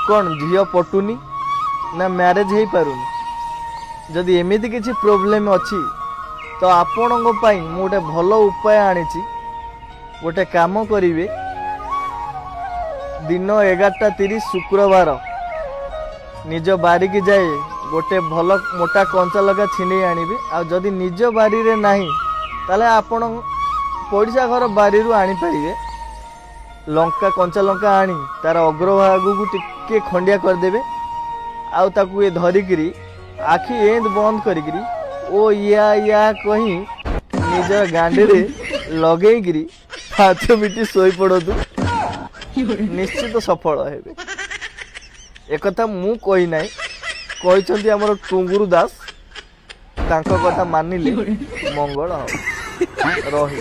कौन झील पटुनी ना मैरेज हो पारुनी जदि एमिति किसी प्रोब्लेम अच्छी तो आपण गोटे भल उपाय आनी गोटे काम करिवे दिन 11:30 शुक्रवार निज बारी की जाए गोटे भल मोटा कंचा लगा छिंडे आनिबे आ जदि निज बारी रे नाही ताले आपण पड़िशा घर बारी आनी पारिबे लंका कंचा लंका आनी तार अग्रभाग को टिके खंडिया करदेवे आउ ताकू ये धरिकी आखि एंद बंद करी ओ या कही निज गांडी रे लगेगी हाथ मिटी सोई पड़तु निश्चित सफल हेबे। एक मु कही ना कहते आमर टुंगुरु दास तांको कथा मानिले मंगल हो रही।